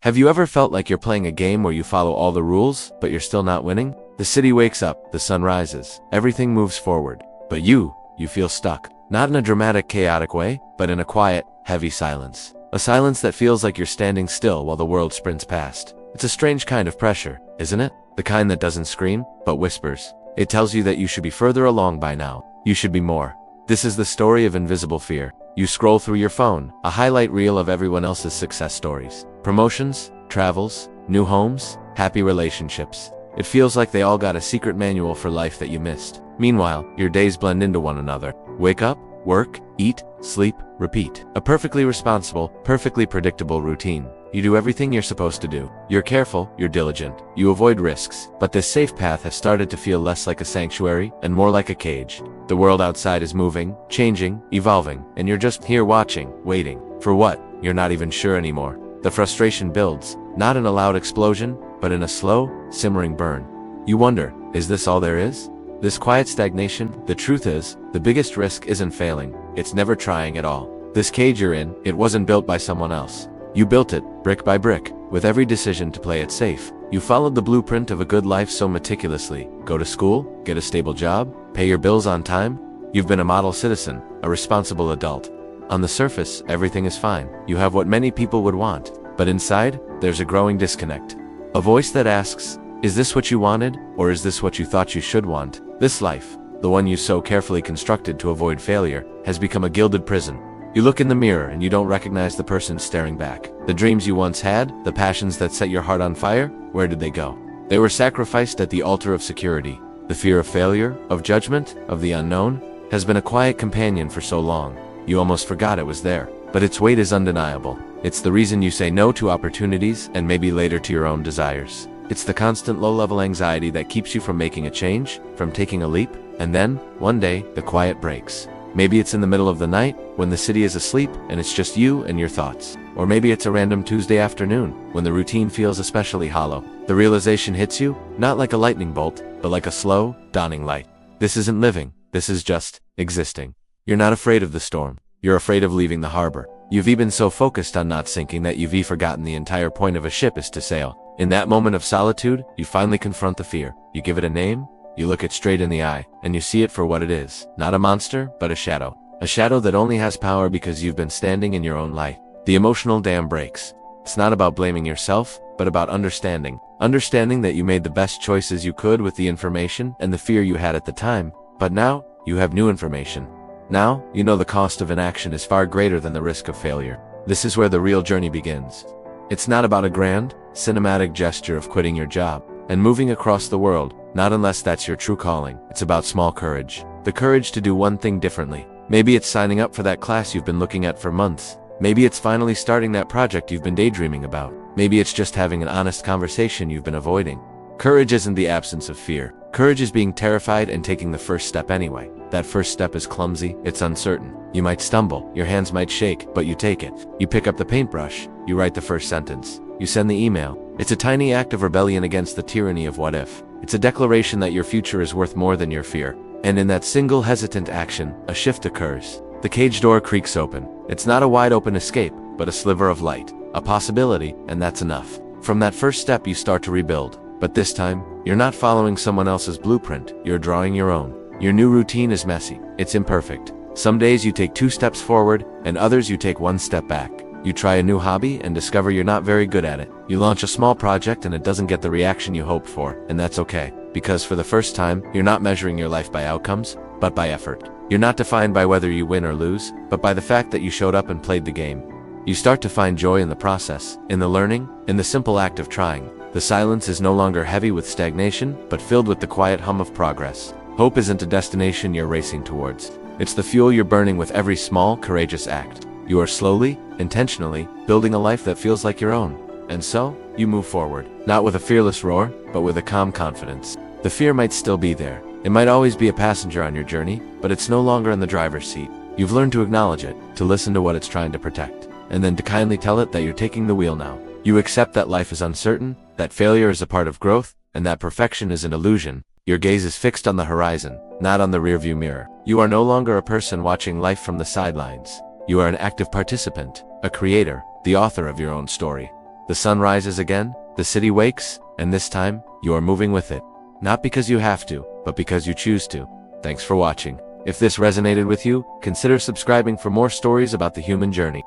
Have you ever felt like you're playing a game where you follow all the rules, but you're still not winning? The city wakes up, the sun rises, everything moves forward. But you feel stuck. Not in a dramatic, chaotic way, but in a quiet, heavy silence. A silence that feels like you're standing still while the world sprints past. It's a strange kind of pressure, isn't it? The kind that doesn't scream, but whispers. It tells you that you should be further along by now. You should be more. This is the story of invisible fear. You scroll through your phone, a highlight reel of everyone else's success stories. Promotions, travels, new homes, happy relationships. It feels like they all got a secret manual for life that you missed. Meanwhile, your days blend into one another. Wake up, work, eat, sleep, repeat. A perfectly responsible, perfectly predictable routine. You do everything you're supposed to do. You're careful, you're diligent, you avoid risks. But this safe path has started to feel less like a sanctuary and more like a cage. The world outside is moving, changing, evolving, and you're just here watching, waiting. For what? You're not even sure anymore. The frustration builds, not in a loud explosion, but in a slow, simmering burn. You wonder, is this all there is? This quiet stagnation? The truth is, the biggest risk isn't failing, it's never trying at all. This cage you're in, it wasn't built by someone else. You built it, brick by brick, with every decision to play it safe. You followed the blueprint of a good life so meticulously. Go to school, get a stable job, pay your bills on time. You've been a model citizen, a responsible adult. On the surface, everything is fine. You have what many people would want. But inside, there's a growing disconnect. A voice that asks, is this what you wanted, or is this what you thought you should want? This life, the one you so carefully constructed to avoid failure, has become a gilded prison. You look in the mirror and you don't recognize the person staring back. The dreams you once had, the passions that set your heart on fire, where did they go? They were sacrificed at the altar of security. The fear of failure, of judgment, of the unknown, has been a quiet companion for so long. You almost forgot it was there. But its weight is undeniable. It's the reason you say no to opportunities and maybe later to your own desires. It's the constant low-level anxiety that keeps you from making a change, from taking a leap, and then, one day, the quiet breaks. Maybe it's in the middle of the night, when the city is asleep, and it's just you and your thoughts. Or maybe it's a random Tuesday afternoon, when the routine feels especially hollow. The realization hits you, not like a lightning bolt, but like a slow, dawning light. This isn't living, this is just existing. You're not afraid of the storm. You're afraid of leaving the harbor. You've even so focused on not sinking that you've forgotten the entire point of a ship is to sail. In that moment of solitude, you finally confront the fear. You give it a name, you look it straight in the eye, and you see it for what it is. Not a monster, but a shadow. A shadow that only has power because you've been standing in your own light. The emotional dam breaks. It's not about blaming yourself, but about understanding. Understanding that you made the best choices you could with the information and the fear you had at the time. But now, you have new information. Now, you know the cost of inaction is far greater than the risk of failure. This is where the real journey begins. It's not about a grand, cinematic gesture of quitting your job and moving across the world, not unless that's your true calling. It's about small courage. The courage to do one thing differently. Maybe it's signing up for that class you've been looking at for months. Maybe it's finally starting that project you've been daydreaming about. Maybe it's just having an honest conversation you've been avoiding. Courage isn't the absence of fear. Courage is being terrified and taking the first step anyway. That first step is clumsy, it's uncertain. You might stumble, your hands might shake, but you take it. You pick up the paintbrush, you write the first sentence. You send the email. It's a tiny act of rebellion against the tyranny of what if. It's a declaration that your future is worth more than your fear. And in that single hesitant action, a shift occurs. The cage door creaks open. It's not a wide open escape, but a sliver of light. A possibility, and that's enough. From that first step you start to rebuild. But this time, you're not following someone else's blueprint, you're drawing your own. Your new routine is messy, it's imperfect. Some days you take 2 steps forward, and others you take 1 step back. You try a new hobby and discover you're not very good at it. You launch a small project and it doesn't get the reaction you hoped for, and that's okay. Because for the first time, you're not measuring your life by outcomes, but by effort. You're not defined by whether you win or lose, but by the fact that you showed up and played the game. You start to find joy in the process, in the learning, in the simple act of trying. The silence is no longer heavy with stagnation, but filled with the quiet hum of progress. Hope isn't a destination you're racing towards. It's the fuel you're burning with every small, courageous act. You are slowly, intentionally, building a life that feels like your own. And so, you move forward, not with a fearless roar, but with a calm confidence. The fear might still be there. It might always be a passenger on your journey, but it's no longer in the driver's seat. You've learned to acknowledge it, to listen to what it's trying to protect, and then to kindly tell it that you're taking the wheel now. You accept that life is uncertain, that failure is a part of growth, and that perfection is an illusion. Your gaze is fixed on the horizon, not on the rearview mirror. You are no longer a person watching life from the sidelines. You are an active participant, a creator, the author of your own story. The The sun rises again, the city wakes, and this time, you are moving with it. Not because you have to, but because you choose to. Thanks for watching. If this resonated with you, consider subscribing for more stories about the human journey.